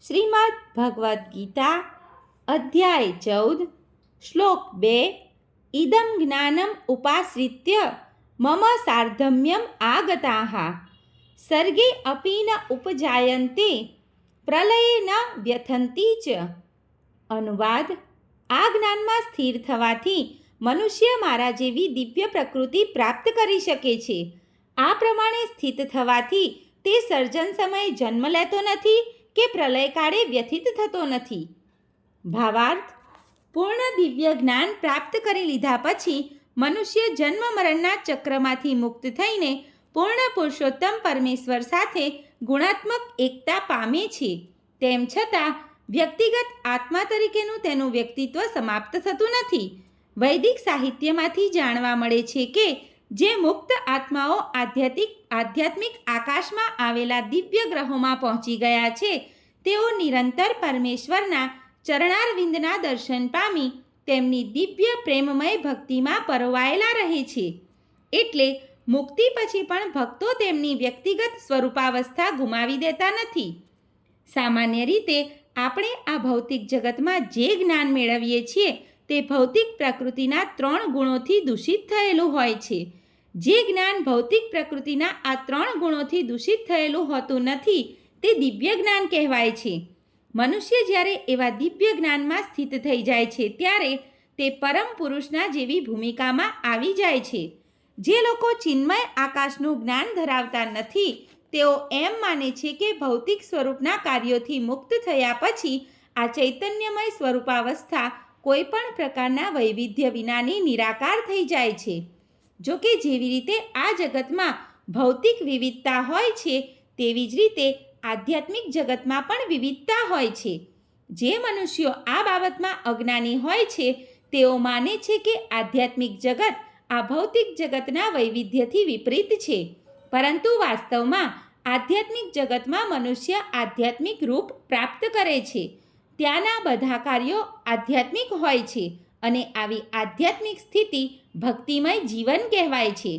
શ્રીમદ્ ભગવદ્ ગીતા અધ્યાય 14 શ્લોક 2 ઇદમ જ્ઞાનમ ઉપાશ્રિત્ય મમ સાર્ધમ્યમ આગતાઃ સર્ગે અપી ન ઉપજાયન્તે પ્રલયે ન વ્યથંતિ ચ. અનુવાદ: આ જ્ઞાનમાં સ્થિર થવાથી મનુષ્ય મારા જેવી દિવ્ય પ્રકૃતિ પ્રાપ્ત કરી શકે છે. આ પ્રમાણે સ્થિત થવાથી તે સર્જન સમયે જન્મ લેતો નથી કે પ્રલયકાળે વ્યથિત થતો નથી. ભાવાર્થ: પૂર્ણ દિવ્ય જ્ઞાન પ્રાપ્ત કરી લીધા પછી મનુષ્ય જન્મ મરણના ચક્રમાંથી મુક્ત થઈને પૂર્ણ પુરુષોત્તમ પરમેશ્વર સાથે ગુણાત્મક એકતા પામે છે. તેમ છતાં વ્યક્તિગત આત્મા તરીકેનું તેનું વ્યક્તિત્વ સમાપ્ત થતું નથી. વૈદિક સાહિત્યમાંથી જાણવા મળે છે કે જે મુક્ત આત્માઓ આધ્યાત્મિક આકાશમાં આવેલા દિવ્ય ગ્રહોમાં પહોંચી ગયા છે તેઓ નિરંતર પરમેશ્વરના ચરણારવિંદના દર્શન પામી તેમની દિવ્ય પ્રેમમય ભક્તિમાં પરોવાયેલા રહે છે. એટલે મુક્તિ પછી પણ ભક્તો તેમની વ્યક્તિગત સ્વરૂપાવસ્થા ગુમાવી દેતા નથી. સામાન્ય રીતે આપણે આ ભૌતિક જગતમાં જે જ્ઞાન મેળવીએ છીએ તે ભૌતિક પ્રકૃતિના 3 ગુણોથી દૂષિત થયેલું હોય છે. જે જ્ઞાન ભૌતિક પ્રકૃતિના આ 3 ગુણોથી દૂષિત થયેલું હોતું નથી તે દિવ્ય જ્ઞાન કહેવાય છે. મનુષ્ય જ્યારે એવા દિવ્ય જ્ઞાનમાં સ્થિત થઈ જાય છે ત્યારે તે પરમ પુરુષના જેવી ભૂમિકામાં આવી જાય છે. જે લોકો ચિન્મય આકાશનું જ્ઞાન ધરાવતા નથી તેઓ એમ માને છે કે ભૌતિક સ્વરૂપના કાર્યોથી મુક્ત થયા પછી આ ચૈતન્યમય સ્વરૂપાવસ્થા કોઈ પણ પ્રકારના વૈવિધ્ય વિનાની નિરાકાર થઈ જાય છે. જો કે જેવી રીતે આ જગતમાં ભૌતિક વિવિધતા હોય છે તેવી જ રીતે આધ્યાત્મિક જગતમાં પણ વિવિધતા હોય છે. જે મનુષ્યો આ બાબતમાં અજ્ઞાની હોય છે તેઓ માને છે કે આધ્યાત્મિક જગત આ ભૌતિક જગતના વૈવિધ્યથી વિપરીત છે. પરંતુ વાસ્તવમાં આધ્યાત્મિક જગતમાં મનુષ્ય આધ્યાત્મિક રૂપ પ્રાપ્ત કરે છે. ત્યાંના બધા કાર્યો આધ્યાત્મિક હોય છે અને આવી આધ્યાત્મિક સ્થિતિ ભક્તિમય જીવન કહેવાય છે.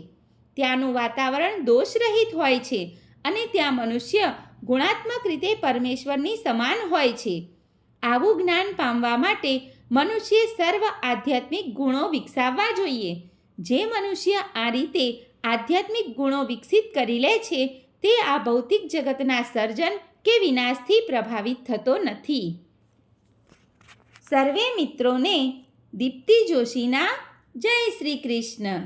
ત્યાંનું વાતાવરણ દોષરહિત હોય છે અને ત્યાં મનુષ્ય ગુણાત્મક રીતે પરમેશ્વરની સમાન હોય છે. આવું જ્ઞાન પામવા માટે મનુષ્ય સર્વ આધ્યાત્મિક ગુણો વિકસાવવા જોઈએ. જે મનુષ્ય આ રીતે આધ્યાત્મિક ગુણો વિકસિત કરી લે છે તે આ ભૌતિક જગતના સર્જન કે વિનાશથી પ્રભાવિત થતો નથી. સર્વે મિત્રોને દીપ્તિ જોશીના જય શ્રી કૃષ્ણ.